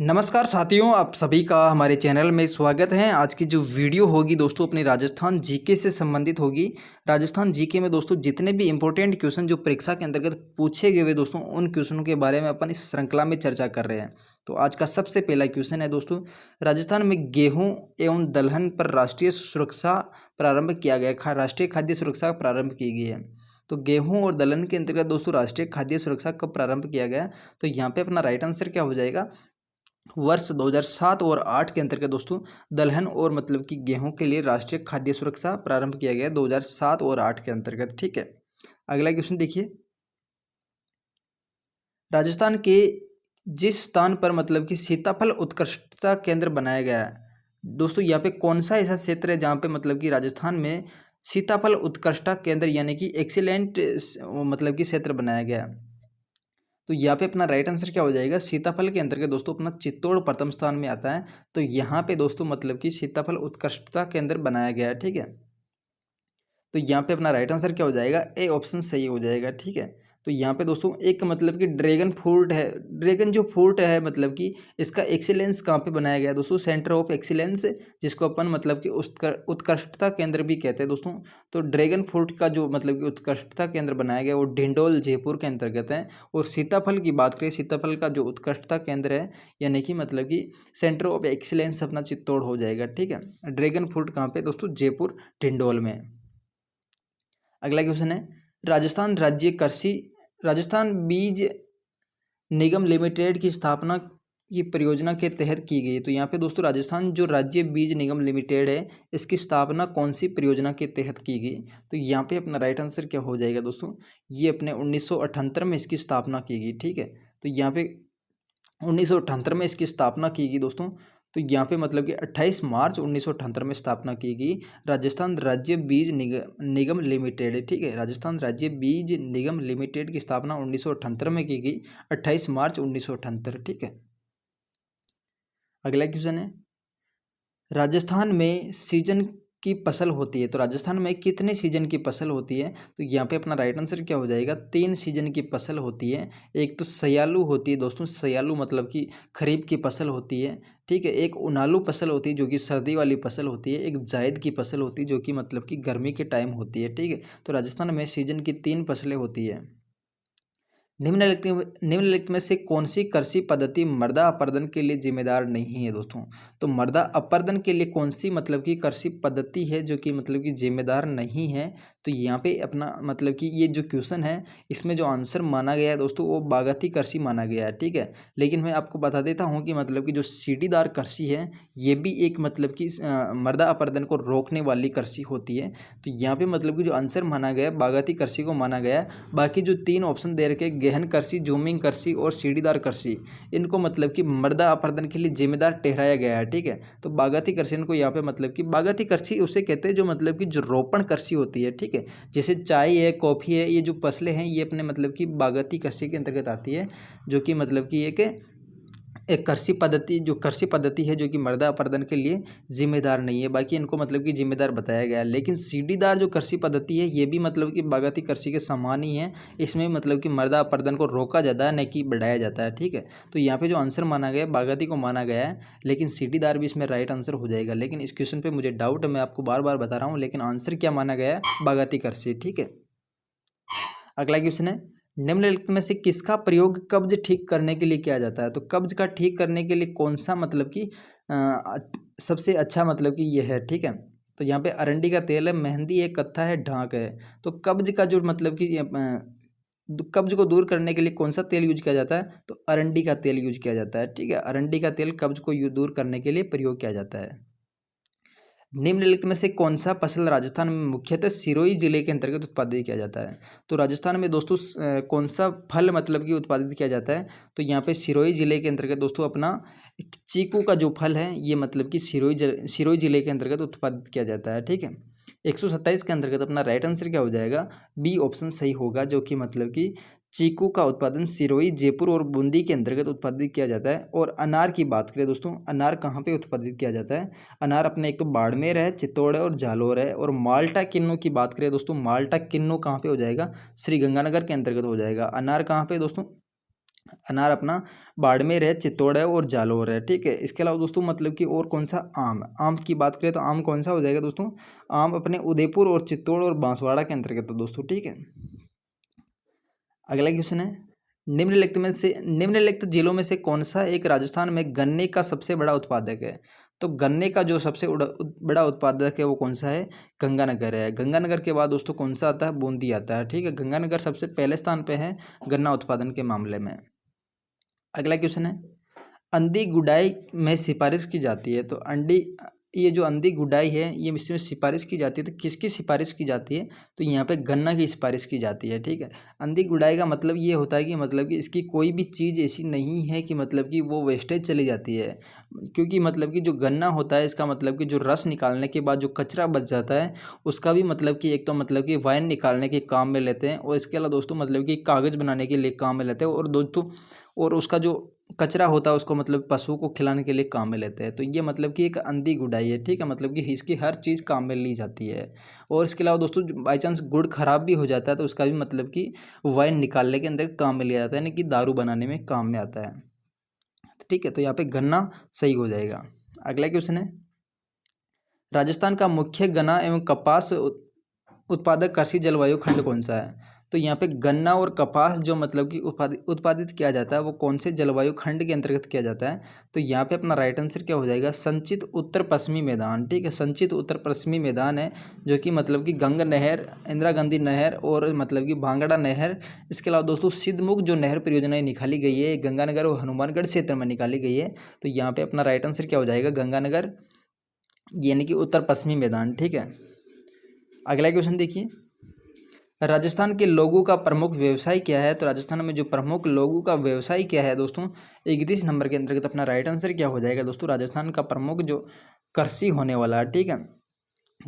नमस्कार साथियों, आप सभी का हमारे चैनल में स्वागत है। आज की जो वीडियो होगी दोस्तों अपनी राजस्थान जीके से संबंधित होगी। राजस्थान जीके में दोस्तों जितने भी इंपॉर्टेंट क्वेश्चन जो परीक्षा के अंतर्गत पूछे गए दोस्तों उन क्वेश्चनों के बारे में अपन इस श्रृंखला में चर्चा कर रहे हैं। तो आज का सबसे पहला क्वेश्चन है दोस्तों, राजस्थान में गेहूँ एवं दलहन पर राष्ट्रीय सुरक्षा प्रारंभ किया गया, राष्ट्रीय खाद्य सुरक्षा प्रारंभ की गई है। तो गेहूं और दलहन के अंतर्गत दोस्तों राष्ट्रीय खाद्य सुरक्षा कब प्रारंभ किया गया? तो यहाँ पे अपना राइट आंसर क्या हो जाएगा? वर्ष 2007 और 8 के अंतर्गत दोस्तों दलहन और मतलब कि गेहूं के लिए राष्ट्रीय खाद्य सुरक्षा प्रारंभ किया गया 2007 और 8 के अंतर्गत। ठीक है, अगला क्वेश्चन देखिए, राजस्थान के जिस स्थान पर मतलब कि सीताफल उत्कृष्टता केंद्र बनाया गया है दोस्तों, यहाँ पे कौन सा ऐसा क्षेत्र है जहाँ पे मतलब कि राजस्थान में सीताफल उत्कृष्टता केंद्र यानी कि एक्सीलेंट मतलब कि क्षेत्र बनाया गया है? तो यहाँ पे अपना राइट आंसर क्या हो जाएगा? सीताफल के अंतर्गत दोस्तों अपना चित्तौड़ प्रथम स्थान में आता है। तो यहाँ पे दोस्तों मतलब कि सीताफल उत्कृष्टता केंद्र बनाया गया है। ठीक है, तो यहाँ पे अपना राइट आंसर क्या हो जाएगा? ए ऑप्शन सही हो जाएगा। ठीक है, तो यहाँ पे दोस्तों एक मतलब कि ड्रैगन फ्रूट है, ड्रैगन जो फ्रूट है मतलब कि इसका एक्सीलेंस कहाँ पे बनाया गया है दोस्तों? सेंटर ऑफ एक्सीलेंस, जिसको अपन मतलब कि उत्कृष्टता केंद्र भी कहते हैं दोस्तों। तो ड्रैगन फ्रूट का जो मतलब कि उत्कृष्टता केंद्र बनाया गया वो ढिंडोल जयपुर के अंतर्गत है। और सीताफल की बात करें, सीताफल का जो उत्कृष्टता केंद्र है यानी कि मतलब कि सेंटर ऑफ एक्सीलेंस अपना चित्तौड़ हो जाएगा। ठीक है, ड्रैगन फ्रूट कहाँ पे दोस्तों? जयपुर ढिंडोल में। अगला क्वेश्चन है, राजस्थान राज्य कृषि राजस्थान बीज निगम लिमिटेड की स्थापना की परियोजना के तहत की गई। तो यहाँ पे दोस्तों राजस्थान जो राज्य बीज निगम लिमिटेड है इसकी स्थापना कौन सी परियोजना के तहत की गई? तो यहाँ पे अपना राइट आंसर क्या हो जाएगा दोस्तों? ये अपने 1978 में इसकी स्थापना की गई। ठीक है, तो यहाँ पे 1978 में इसकी स्थापना की गई दोस्तों। तो यहाँ पे मतलब कि 28 मार्च 1978 में स्थापना की गई राजस्थान राज्य बीज निगम लिमिटेड है। ठीक है, राजस्थान राज्य बीज निगम लिमिटेड की स्थापना 1978 में की गई 28 मार्च 1978। ठीक है, अगला क्वेश्चन है, राजस्थान में सीजन की फसल होती है। तो राजस्थान में कितने सीजन की फसल होती है? तो यहाँ पे अपना राइट आंसर क्या हो जाएगा? 3 सीजन की फसल होती है। एक तो सयालू होती है दोस्तों, सयालू मतलब कि खरीफ की फसल होती है। ठीक है, एक उनालू फसल होती है जो कि सर्दी वाली फसल होती है। एक जायद की फसल होती है जो कि मतलब कि गर्मी के टाइम होती है। ठीक है, तो राजस्थान में सीजन की 3 फसलें होती है। निम्नलिखित में से कौन सी कृषि पद्धति मृदा अपरदन के लिए जिम्मेदार नहीं है दोस्तों? तो मृदा अपरदन के लिए कौन सी मतलब कि कृषि पद्धति है जो कि मतलब कि जिम्मेदार नहीं है? तो यहाँ पे अपना मतलब कि ये जो क्वेश्चन है इसमें जो आंसर माना गया है दोस्तों वो बागाती कृषि माना गया है। ठीक है, लेकिन मैं आपको बता देता हूँ कि मतलब कि जो सीढ़ीदार कृषि है ये भी एक मतलब कि मृदा अपरदन को रोकने वाली कृषि होती है। तो यहाँ पे मतलब कि जो आंसर माना गया है बागाती कृषि को माना गया है। बाकी जो 3 ऑप्शन दे रखे, गहन कृषि, जूमिंग कृषि और सीढ़ीदार कृषि, इनको मतलब कि मृदा अपरदन के लिए जिम्मेदार ठहराया गया है। ठीक है, तो बागाती कृषि इनको यहाँ पे मतलब कि बागाती कृषि उसे कहते हैं जो मतलब कि जो रोपण कृषि होती है। ठीक है, जैसे चाय है, कॉफ़ी है, ये जो फसलें हैं ये अपने मतलब कि बागाती कृषि के अंतर्गत आती है, जो कि मतलब कि एक कृषि पद्धति है जो कि मृदा अपरदन के लिए जिम्मेदार नहीं है। बाकी इनको मतलब कि जिम्मेदार बताया गया है। लेकिन सीढ़ीदार जो कृषि पद्धति है ये भी मतलब कि बागाती कृषि के समान ही है। इसमें मतलब कि मृदा अपरदन को रोका जाता है, न कि बढ़ाया जाता है। ठीक है, तो यहाँ पे जो आंसर माना गया है बागाती को माना गया है, लेकिन सीढ़ीदार भी इसमें राइट आंसर हो जाएगा। लेकिन इस क्वेश्चन पर मुझे डाउट है, मैं आपको बार बार बता रहा हूँ, लेकिन आंसर क्या माना गया है? बागाती कृषि। ठीक है, अगला क्वेश्चन है, निम्नलिखित में से किसका प्रयोग कब्ज ठीक करने के लिए किया जाता है? तो कब्ज का ठीक करने के लिए कौन सा मतलब कि सबसे अच्छा मतलब कि यह है? ठीक है, तो यहाँ पे अरंडी का तेल है, मेहंदी है, कत्था है, ढाक है। तो कब्ज का जो मतलब कि कब्ज को दूर करने के लिए कौन सा तेल यूज किया जाता है? तो अरंडी का तेल यूज किया जाता है। ठीक है, अरंडी का तेल कब्ज को दूर करने के लिए प्रयोग किया जाता है। निम्नलिखित में से कौन सा फसल राजस्थान में मुख्यतः सिरोही जिले के अंतर्गत उत्पादित किया जाता है? तो राजस्थान में दोस्तों कौन सा फल मतलब कि उत्पादित किया जाता है? तो यहाँ पे सिरोही जिले के अंतर्गत दोस्तों अपना चीकू का जो फल है ये मतलब कि सिरोही जिले के अंतर्गत उत्पादित किया जाता है। ठीक है, 127 के अंतर्गत अपना राइट आंसर क्या हो जाएगा? बी ऑप्शन सही होगा, जो कि मतलब कि चीकू का उत्पादन सिरोही, जयपुर और बूंदी के अंतर्गत उत्पादित किया जाता है। और अनार की बात करें दोस्तों, अनार कहाँ पे उत्पादित किया जाता है? अनार अपने एक तो बाड़मेर है, चित्तौड़ है और जालोर है। और माल्टा किन्नू की बात करें दोस्तों, माल्टा किन्नू कहाँ पे हो जाएगा? श्री गंगानगर के अंतर्गत हो जाएगा। अनार कहाँ पे दोस्तों? अनार अपना बाड़मेर है, चित्तौड़ है और जालौर है, ठीक है। इसके अलावा दोस्तों मतलब कि और कौन सा, आम, आम की बात करें तो आम कौन सा हो जाएगा दोस्तों, आम अपने उदयपुर और चित्तौड़ और बांसवाड़ा के अंतर्गत है दोस्तों, ठीक है। अगला क्वेश्चन है, निम्नलिखित जिलों में से कौन सा एक राजस्थान में गन्ने का सबसे बड़ा उत्पादक है। तो गन्ने का जो सबसे बड़ा उत्पादक है वो कौन सा है, गंगानगर है। गंगानगर के बाद दोस्तों कौन सा आता है, बूंदी आता है, ठीक है। गंगानगर सबसे पहले स्थान पे है गन्ना उत्पादन के मामले में। अगला क्वेश्चन है, अंधी गुड़ाई में सिफारिश की जाती है। तो ये जो अंधी गुड़ाई है ये इसमें सिफारिश की जाती है, तो किसकी सिफारिश की जाती है, तो यहाँ पे गन्ना की सिफारिश की जाती है, ठीक है। अंधी गुड़ाई का मतलब ये होता है कि मतलब कि इसकी कोई भी चीज़ ऐसी नहीं है कि मतलब कि वो वेस्टेज चली जाती है, क्योंकि मतलब कि जो गन्ना होता है इसका मतलब कि जो रस निकालने के बाद जो कचरा बच जाता है उसका भी मतलब कि एक तो मतलब कि वाइन निकालने के काम में लेते हैं, और इसके अलावा दोस्तों मतलब कि कागज़ बनाने के लिए काम में लेते हैं, और दोस्तों और उसका जो कचरा होता है उसको मतलब पशुओं को खिलाने के लिए काम में लेते हैं। तो ये मतलब कि एक अंधी गुड़ाई है, ठीक है। मतलब कि इसकी हर चीज़ काम में ली जाती है। और इसके अलावा दोस्तों बाई चांस गुड़ खराब भी हो जाता है तो उसका भी मतलब कि वाइन निकालने के अंदर काम में लिया जाता है, यानी कि दारू बनाने में काम में आता है, ठीक है। तो यहाँ पे गन्ना सही हो जाएगा। अगला क्वेश्चन है, राजस्थान का मुख्य गन्ना एवं कपास उत्पादक कृषि जलवायु खंड कौन सा है। तो यहाँ पे गन्ना और कपास जो मतलब कि उत्पादित किया जाता है वो कौन से जलवायु खंड के अंतर्गत किया जाता है। तो यहाँ पे अपना राइट आंसर क्या हो जाएगा, संचित उत्तर पश्चिमी मैदान, ठीक है। संचित उत्तर पश्चिमी मैदान है जो कि मतलब कि गंगा नहर, इंदिरा गांधी नहर और मतलब कि भांगड़ा नहर, इसके अलावा दोस्तों सिद्धमुख जो नहर परियोजनाएं निकाली गई है गंगानगर और हनुमानगढ़ क्षेत्र में निकाली गई है। तो यहाँ पे अपना राइट आंसर क्या हो जाएगा, गंगानगर, यानी कि उत्तर पश्चिमी मैदान, ठीक है। अगला क्वेश्चन देखिए, राजस्थान के लोगों का प्रमुख व्यवसाय क्या है। तो राजस्थान में जो प्रमुख लोगों का व्यवसाय क्या है दोस्तों, 31 नंबर के अंतर्गत अपना राइट आंसर क्या हो जाएगा दोस्तों, राजस्थान का प्रमुख जो कृषि होने वाला है, ठीक है।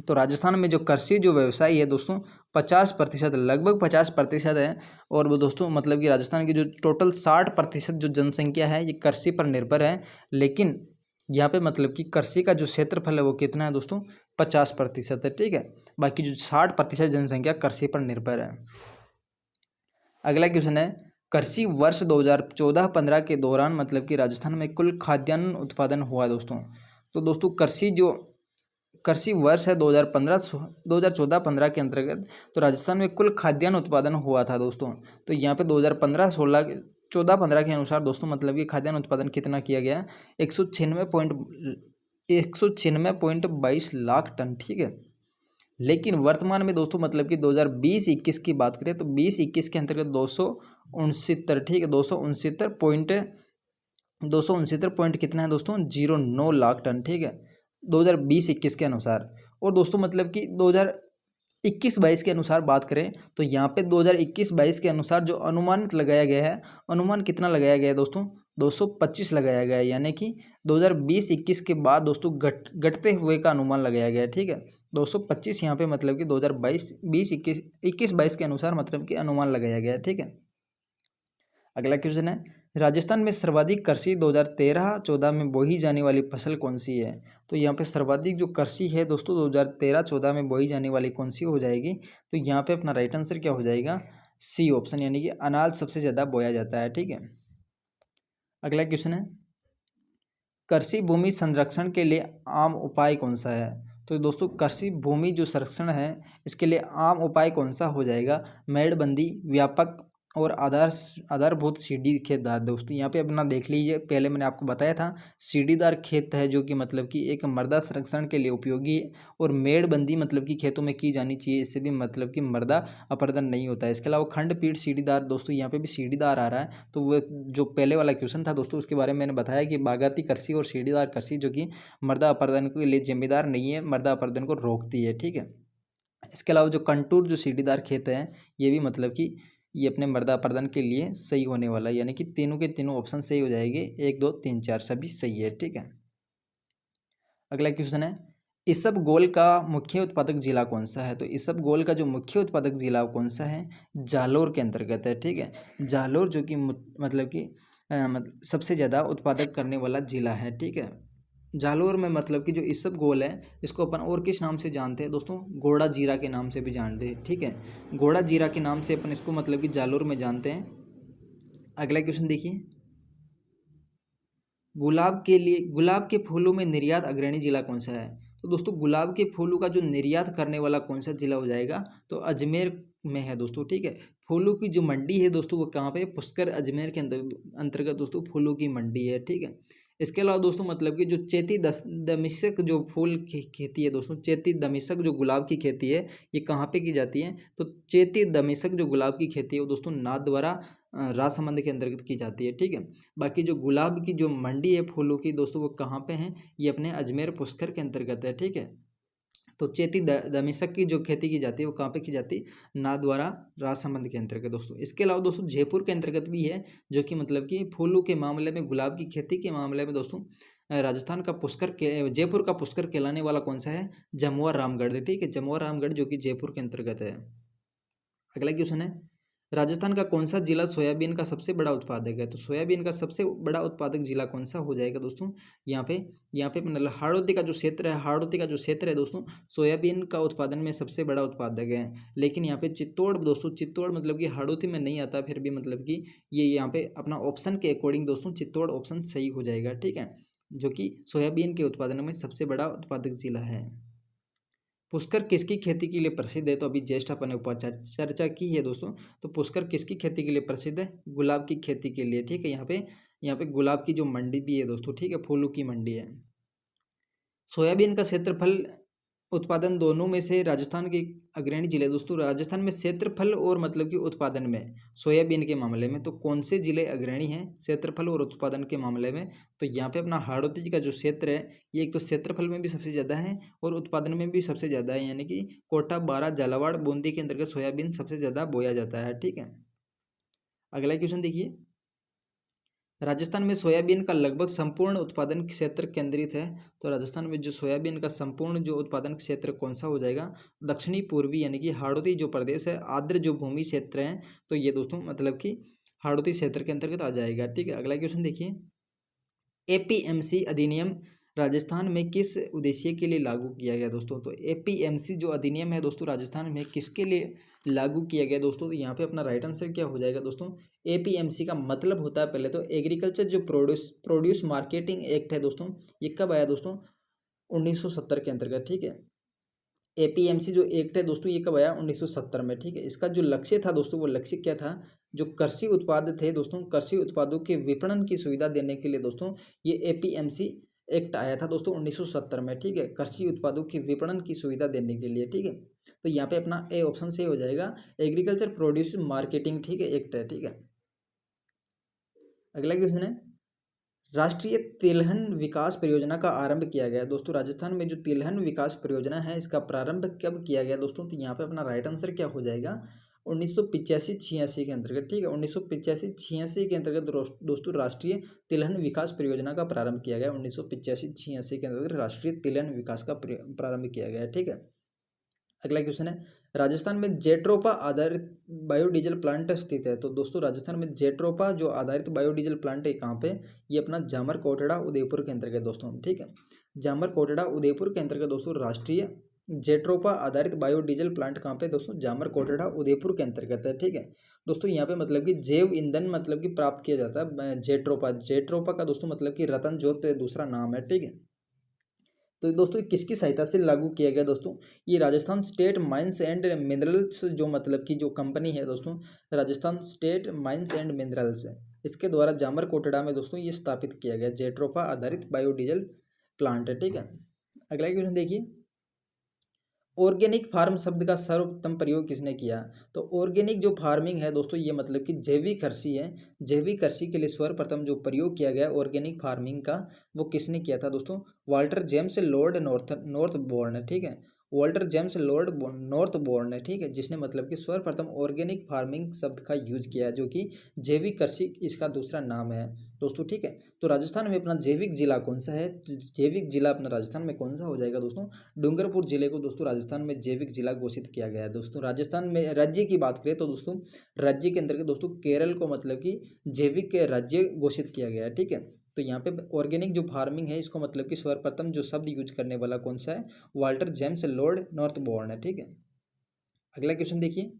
तो राजस्थान में जो कृषि जो व्यवसाय है दोस्तों 50%, लगभग 50% है। और वो दोस्तों मतलब कि राजस्थान की जो टोटल 60% जो जनसंख्या है ये कृषि पर निर्भर है, लेकिन यहाँ पे मतलब कि कृषि का जो क्षेत्रफल है वो कितना है दोस्तों, 50% है, ठीक है। बाकी जो 60% जनसंख्या कृषि पर निर्भर है। अगला क्वेश्चन है, कृषि वर्ष 2014-15 के दौरान मतलब कि राजस्थान में कुल खाद्यान्न उत्पादन हुआ है दोस्तों। तो दोस्तों कृषि वर्ष है 2014-15 के अंतर्गत, तो राजस्थान में कुल खाद्यान्न उत्पादन हुआ था दोस्तों। तो यहाँ पे 2015 के अनुसार दोस्तों मतलब कि खाद्यान्न उत्पादन कितना किया गया, 196.22 लाख टन, ठीक है। लेकिन वर्तमान में दोस्तों मतलब कि 2020-21 की बात करें तो 20-21 के अंतर्गत 269, ठीक है, 269 पॉइंट कितना है दोस्तों, 09 लाख टन, ठीक है, 2020-21 के अनुसार। और दोस्तों मतलब कि 2021-22 के अनुसार बात करें तो यहाँ पे 2021-22 के अनुसार जो अनुमानित लगाया गया है, अनुमान कितना लगाया गया है दोस्तों, 225 लगाया गया है, यानी कि 2020-21 के बाद दोस्तों घटते हुए का अनुमान लगाया गया है, ठीक है। 225 यहाँ पे मतलब कि 2021-22 के अनुसार मतलब कि अनुमान लगाया गया है, ठीक है। अगला क्वेश्चन है, राजस्थान में सर्वाधिक कृषि 2013-14 में बोई जाने वाली फसल कौन सी है। तो यहाँ पे सर्वाधिक जो कृषि है दोस्तों 2013-14 में बोई जाने वाली कौन सी हो जाएगी, तो यहाँ पे अपना राइट आंसर क्या हो जाएगा, सी ऑप्शन, यानी कि अनाज सबसे ज़्यादा बोया जाता है, ठीक है। अगला क्वेश्चन है, कृषि भूमि संरक्षण के लिए आम उपाय कौन सा है। तो दोस्तों कृषि भूमि जो संरक्षण है इसके लिए आम उपाय कौन सा हो जाएगा, मेड़बंदी, व्यापक और आधारभूत सीढ़ी खेतदार। दोस्तों यहाँ पे अपना देख लीजिए, पहले मैंने आपको बताया था सीढ़ीदार खेत है जो कि मतलब कि एक मृदा संरक्षण के लिए उपयोगी है, और मेड़बंदी मतलब कि खेतों में की जानी चाहिए, इससे भी मतलब कि मृदा अपरदन नहीं होता है। इसके अलावा खंडपीठ सीढ़ीदार, दोस्तों यहाँ पे भी सीढ़ीदार आ रहा है, तो वो जो पहले वाला क्वेश्चन था दोस्तों उसके बारे में मैंने बताया कि बागाती कृषि और सीढ़ीदार कृषि जो कि मृदा अपरदन के लिए जिम्मेदार नहीं है, मृदा अपरदन को रोकती है, ठीक है। इसके अलावा जो कंटूर जो सीढ़ीदार खेत है ये भी मतलब कि ये अपने मृदा अपरदन के लिए सही होने वाला है, यानी कि तीनों के तीनों ऑप्शन सही हो जाएंगे, 1 2 3 4 सभी सही है, ठीक है। अगला क्वेश्चन है, इसबगोल का मुख्य उत्पादक जिला कौन सा है। तो इसबगोल का जो मुख्य उत्पादक जिला कौन सा है, जालोर के अंतर्गत है, ठीक है। जालोर जो कि मतलब कि सबसे ज़्यादा उत्पादक करने वाला जिला है, ठीक है। जालोर में मतलब कि जो इसबगोल है इसको अपन और किस नाम से जानते हैं दोस्तों, घोड़ा जीरा के नाम से भी जानते हैं, ठीक है। घोड़ा जीरा के नाम से अपन इसको मतलब कि जालोर में जानते हैं। अगला क्वेश्चन देखिए, गुलाब के फूलों में निर्यात अग्रणी जिला कौन सा है? तो दोस्तों गुलाब के फूलों का जो निर्यात करने वाला कौन सा जिला हो जाएगा? तो अजमेर में है दोस्तों, ठीक है। फूलों की जो मंडी है दोस्तों वो कहाँ पे? पुष्कर अजमेर के अंतर्गत दोस्तों फूलों की मंडी है, ठीक है। इसके अलावा दोस्तों मतलब कि जो चेती दमिश्क जो फूल की खेती है दोस्तों, चेती दमिश्क जो गुलाब की खेती है, ये कहाँ पे की जाती है? तो चेती दमिश्क जो गुलाब की खेती है वो दोस्तों नाथद्वारा राजसमंद के अंतर्गत की जाती है, ठीक है। बाकी जो गुलाब की जो मंडी है फूलों की दोस्तों वो कहाँ पे है? ये अपने अजमेर पुष्कर के अंतर्गत है, ठीक है। तो चेती दमिश्क की जो खेती की जाती है वो कहाँ पे की जाती है? नाथद्वारा राजसमंद के अंतर्गत दोस्तों। इसके अलावा दोस्तों जयपुर के अंतर्गत भी है, जो कि मतलब कि फूलों के मामले में, गुलाब की खेती के मामले में दोस्तों राजस्थान का पुष्कर के जयपुर का पुष्कर कहलाने वाला कौन सा है? जमुआ रामगढ़, ठीक है। जमुआ रामगढ़ जो कि जयपुर के अंतर्गत है। अगला क्वेश्चन है, राजस्थान का कौन सा जिला सोयाबीन का सबसे बड़ा उत्पादक है? तो सोयाबीन का सबसे बड़ा उत्पादक जिला कौन सा हो जाएगा दोस्तों? यहाँ पे मतलब हाड़ौती का जो क्षेत्र है, हाड़ौती का जो क्षेत्र है दोस्तों, सोयाबीन का उत्पादन में सबसे बड़ा उत्पादक है। लेकिन यहाँ पे चित्तौड़ दोस्तों, चित्तौड़ मतलब कि हाड़ौती में नहीं आता, फिर भी मतलब कि ये यहाँ पे अपना ऑप्शन के अकॉर्डिंग दोस्तों चित्तौड़ ऑप्शन सही हो जाएगा, ठीक है, जो कि सोयाबीन के उत्पादन में सबसे बड़ा उत्पादक जिला है। पुष्कर किसकी खेती के लिए प्रसिद्ध है? तो अभी जस्ट अपन ने ऊपर चर्चा की है दोस्तों। तो पुष्कर किसकी खेती के लिए प्रसिद्ध है? गुलाब की खेती के लिए, ठीक है। यहाँ पे गुलाब की जो मंडी भी है दोस्तों, ठीक है, फूलों की मंडी है। सोयाबीन का क्षेत्रफल उत्पादन दोनों में से राजस्थान के अग्रणी जिले दोस्तों, राजस्थान में क्षेत्रफल और मतलब कि उत्पादन में सोयाबीन के मामले में तो कौन से जिले अग्रणी हैं क्षेत्रफल और उत्पादन के मामले में? तो यहाँ पे अपना हाड़ौती का जो क्षेत्र है ये एक तो क्षेत्रफल में भी सबसे ज़्यादा है और उत्पादन में भी सबसे ज़्यादा है, यानी कि कोटा, बारां, झालावाड़, बूंदी के अंतर्गत सोयाबीन सबसे ज़्यादा बोया जाता है, ठीक है। अगला क्वेश्चन देखिए, राजस्थान में सोयाबीन का लगभग संपूर्ण उत्पादन क्षेत्र केंद्रित है। तो राजस्थान में जो सोयाबीन का संपूर्ण जो उत्पादन क्षेत्र कौन सा हो जाएगा? दक्षिणी पूर्वी यानी कि हाड़ौती जो प्रदेश है, आर्द्र जो भूमि क्षेत्र है, तो ये दोस्तों मतलब कि हाड़ौती क्षेत्र के अंतर्गत आ जाएगा, ठीक है। अगला क्वेश्चन देखिए, एपीएमसी अधिनियम राजस्थान में किस उद्देश्य के लिए लागू किया गया दोस्तों? तो एपीएमसी जो अधिनियम है दोस्तों राजस्थान में किसके लिए लागू किया गया दोस्तों? तो यहाँ पे अपना राइट आंसर क्या हो जाएगा दोस्तों? एपीएमसी का मतलब होता है पहले तो एग्रीकल्चर जो प्रोड्यूस मार्केटिंग एक्ट है दोस्तों, ये कब आया दोस्तों? 1970 के अंतर्गत, ठीक है। एपीएमसी जो एक्ट है दोस्तों ये कब आया? 1970 में, ठीक है। इसका जो लक्ष्य था दोस्तों वो लक्ष्य क्या था? जो कृषि उत्पाद थे दोस्तों, कृषि उत्पादों के विपणन की सुविधा देने के लिए दोस्तों ये एपीएमसी एक्ट आया था दोस्तों 1970 में, ठीक है, कृषि उत्पादों के विपणन की सुविधा देने के लिए, ठीक है। तो यहाँ पे अपना ए ऑप्शन से हो जाएगा, एग्रीकल्चर प्रोड्यूस मार्केटिंग, ठीक है, एक्ट है, ठीक है। अगला क्वेश्चन है, राष्ट्रीय तिलहन विकास परियोजना का आरंभ किया गया दोस्तों, राजस्थान में जो तिलहन विकास परियोजना है इसका प्रारंभ कब किया गया दोस्तों? तो यहाँ पे अपना राइट आंसर क्या हो जाएगा? 1985-86 के अंतर्गत, ठीक है। 1985-86 के अंतर्गत दोस्तों राष्ट्रीय तिलहन विकास परियोजना का प्रारंभ किया गया। 1985-86 के अंतर्गत राष्ट्रीय तिलहन विकास का प्रारंभ किया गया है, ठीक है। अगला क्वेश्चन है, राजस्थान में जेट्रोपा आधारित बायोडीजल प्लांट स्थित है। तो दोस्तों राजस्थान में जेट्रोपा जो आधारित बायोडीजल प्लांट है कहाँ पे? ये अपना जामर कोटड़ा उदयपुर के अंतर्गत दोस्तों, ठीक है। जामर कोटड़ा उदयपुर के अंतर्गत दोस्तों राष्ट्रीय जेट्रोपा आधारित बायोडीजल प्लांट कहाँ पे दोस्तों? जामर कोटड़ा उदयपुर के अंतर्गत है, ठीक है। दोस्तों यहाँ पे मतलब कि जैव ईंधन मतलब कि प्राप्त किया जाता है जेट्रोपा, जेट्रोपा का दोस्तों मतलब कि रतन जोत दूसरा नाम है, ठीक है। तो दोस्तों किसकी सहायता से लागू किया गया दोस्तों? ये Rajasthan state mines and minerals जो मतलब कि जो कंपनी है दोस्तों, Rajasthan state mines and minerals है, इसके द्वारा जामर कोटड़ा में दोस्तों ये स्थापित किया गया जेट्रोफा आधारित बायोडीजल प्लांट है, ठीक है। अगला क्वेश्चन देखिए, ऑर्गेनिक फार्म शब्द का सर्वप्रथम प्रयोग किसने किया? तो ऑर्गेनिक जो फार्मिंग है दोस्तों ये मतलब कि जैविक कृषि है, जैविक कृषि के लिए सर्वप्रथम जो प्रयोग किया गया ऑर्गेनिक फार्मिंग का वो किसने किया था दोस्तों? वाल्टर जेम्स लॉर्ड नॉर्थबोर्न है, ठीक है। वाल्टर जेम्स लॉर्ड नॉर्थबोर्न है, ठीक है, जिसने मतलब कि सर्वप्रथम ऑर्गेनिक फार्मिंग शब्द का यूज किया है, जो कि जैविक कृषि इसका दूसरा नाम है दोस्तों, ठीक है। तो राजस्थान में अपना जैविक जिला कौन सा है? जैविक जिला अपना राजस्थान में कौन सा हो जाएगा दोस्तों? डूंगरपुर जिले को दोस्तों राजस्थान में जैविक जिला घोषित किया गया है दोस्तों। राजस्थान में राज्य की बात करें तो दोस्तों राज्य के अंतर्गत दोस्तों केरल को मतलब कि जैविक राज्य घोषित किया गया है, ठीक है। तो यहाँ पे ऑर्गेनिक जो फार्मिंग है इसको मतलब कि सर्वप्रथम जो शब्द यूज करने वाला कौन सा है? वाल्टर जेम्स लॉर्ड नॉर्थबोर्न है, ठीक है। अगला क्वेश्चन देखिए,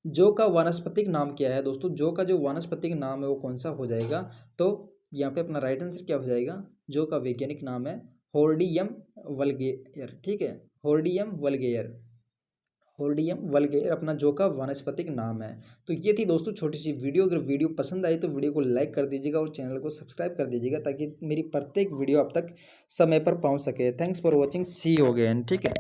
जो का वानस्पतिक नाम क्या है दोस्तों? जो का जो वानस्पतिक नाम है वो कौन सा हो जाएगा? तो यहाँ पे अपना राइट आंसर क्या हो जाएगा? जो का वैज्ञानिक नाम है होर्डियम वल्गेयर, ठीक है, होर्डियम वल्गेयर, होर्डियम वल्गेयर अपना जो का वानस्पतिक नाम है। तो ये थी दोस्तों छोटी सी वीडियो। अगर वीडियो पसंद आई तो वीडियो को लाइक कर दीजिएगा और चैनल को सब्सक्राइब कर दीजिएगा ताकि मेरी प्रत्येक वीडियो आप तक समय पर पहुंच सके। Thanks for watching, see you again, ठीक है।